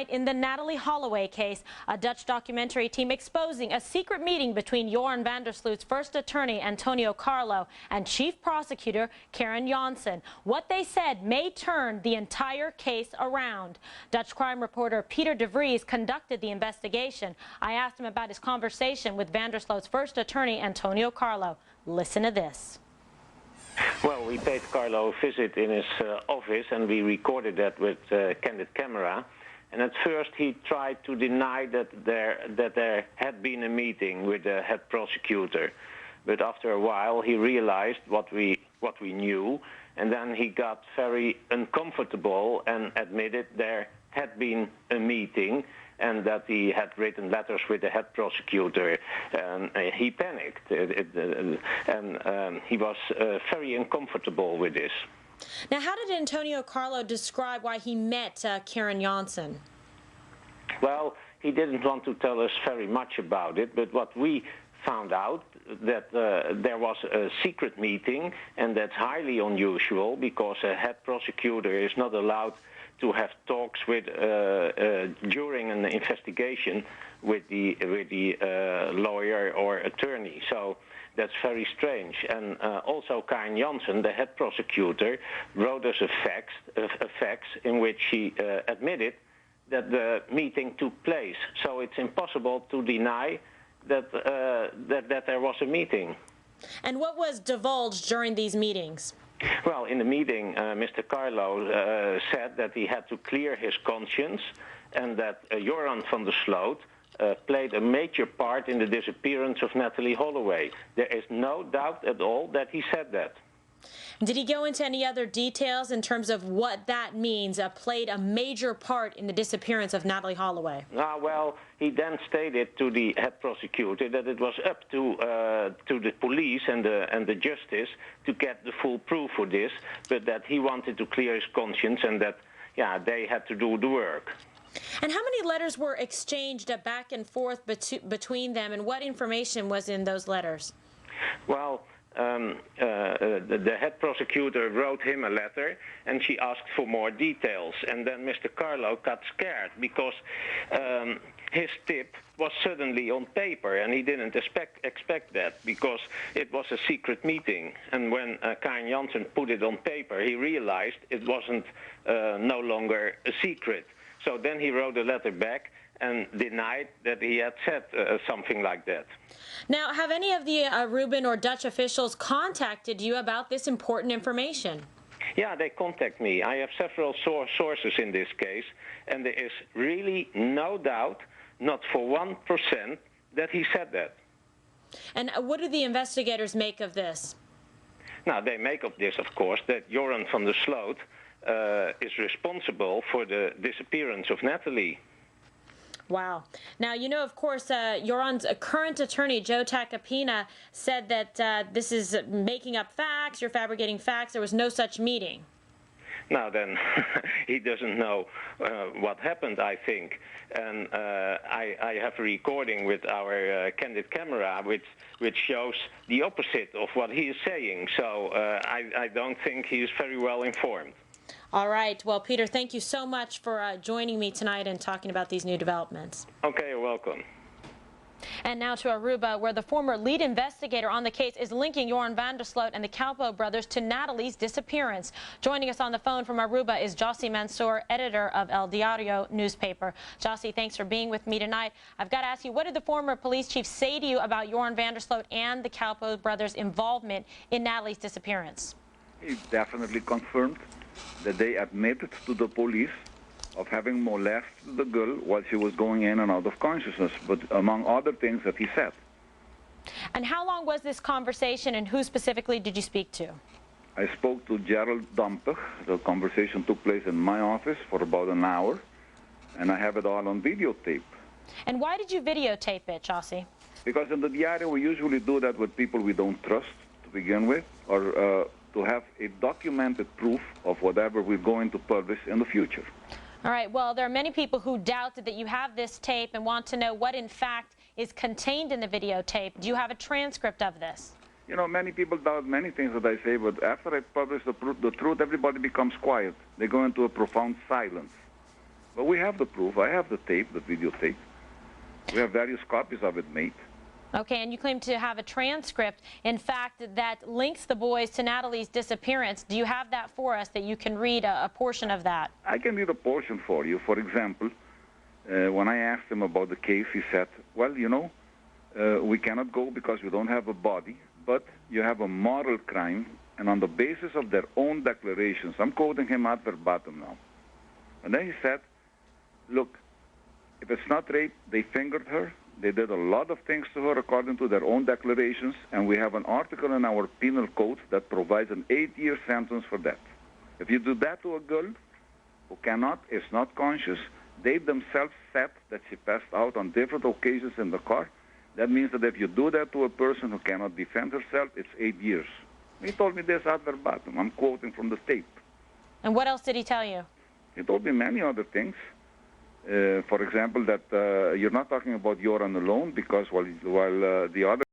In the Natalie Holloway case, a Dutch documentary team exposing a secret meeting between Joran van der Sloot's first attorney, Antonio Carlo, and chief prosecutor, Karen Janssen. What they said may turn the entire case around. Dutch crime reporter Peter de Vries conducted the investigation. I asked him about his conversation with van der Sloot's first attorney, Antonio Carlo. Listen to this. Well, we paid Carlo a visit in his office, and we recorded that with candid camera. And at first he tried to deny that there had been a meeting with the head prosecutor. But after a while he realized what we knew, and then he got very uncomfortable and admitted there had been a meeting and that he had written letters with the head prosecutor. And he panicked, and he was very uncomfortable with this. Now, how did Antonio Carlo describe why he met Karen Janssen? Well, he didn't want to tell us very much about it, but what we found out that there was a secret meeting, and that's highly unusual because a head prosecutor is not allowed to have talks with during an investigation with the lawyer or attorney. So that's very strange. And also Karen Janssen, the head prosecutor, wrote us a fax in which she admitted that the meeting took place. So it's impossible to deny that that there was a meeting. And what was divulged during these meetings? Well, in the meeting, Mr. Carlo said that he had to clear his conscience and that Joran van der Sloot played a major part in the disappearance of Natalie Holloway. There is no doubt at all that he said that. Did he go into any other details in terms of what that means, played a major part in the disappearance of Natalie Holloway? Well, he then stated to the head prosecutor that it was up to the police and the justice to get the full proof for this, but that he wanted to clear his conscience and that, yeah, they had to do the work. And how many letters were exchanged back and forth between them, and what information was in those letters? Well, the head prosecutor wrote him a letter, and she asked for more details. And then Mr. Carlo got scared because his tip was suddenly on paper, and he didn't expect that because it was a secret meeting. And when Karen Janssen put it on paper, he realized it wasn't no longer a secret. So then he wrote a letter back and denied that he had said something like that. Now, have any of the Aruban or Dutch officials contacted you about this important information? Yeah, they contact me. I have several sources in this case, and there is really no doubt, not for 1%, that he said that. And what do the investigators make of this? Now, they make of this, of course, that Joran van der Sloot is responsible for the disappearance of Natalie. Wow. Now, you know, of course, Joran's current attorney, Joe Tacopina, said that this is making up facts, you're fabricating facts, there was no such meeting. Now then, he doesn't know what happened, I think. And I have a recording with our candid camera which shows the opposite of what he is saying. So I don't think he is very well informed. All right. Well, Peter, thank you so much for joining me tonight and talking about these new developments. Okay, you're welcome. And now to Aruba, where the former lead investigator on the case is linking Joran van der Sloot and the Calpo brothers to Natalie's disappearance. Joining us on the phone from Aruba is Jossi Mansour, editor of El Diario newspaper. Jossi, thanks for being with me tonight. I've got to ask you, what did the former police chief say to you about Joran van der Sloot and the Calpo brothers' involvement in Natalie's disappearance? He definitely confirmed that they admitted to the police of having molested the girl while she was going in and out of consciousness, but among other things that he said. And how long was this conversation, and who specifically did you speak to? I spoke to Gerald Dampig. The conversation took place in my office for about an hour, and I have it all on videotape. And why did you videotape it, Jossi? Because in the diario we usually do that with people we don't trust to begin with, or to have a documented proof of whatever we're going to publish in the future. All right, well, there are many people who doubted that you have this tape and want to know what, in fact, is contained in the videotape. Do you have a transcript of this? You know, many people doubt many things that I say, but after I publish the truth, everybody becomes quiet. They go into a profound silence. But we have the proof. I have the tape, the videotape. We have various copies of it made. Okay, and you claim to have a transcript, in fact, that links the boys to Natalie's disappearance. Do you have that for us, that you can read a portion of that? I can read a portion for you. For example, when I asked him about the case, he said, well, you know, we cannot go because we don't have a body, but you have a moral crime, and on the basis of their own declarations, I'm quoting him ad verbatim now. And then he said, look, if it's not rape, they fingered her. They did a lot of things to her according to their own declarations, and we have an article in our penal code that provides an 8-year sentence for that. If you do that to a girl who is not conscious, they themselves said that she passed out on different occasions in the car. That means that if you do that to a person who cannot defend herself, it's 8 years. He told me this ad verbatim. I'm quoting from the tape. And what else did he tell you? He told me many other things. For example, that you're not talking about Joran alone, because while the other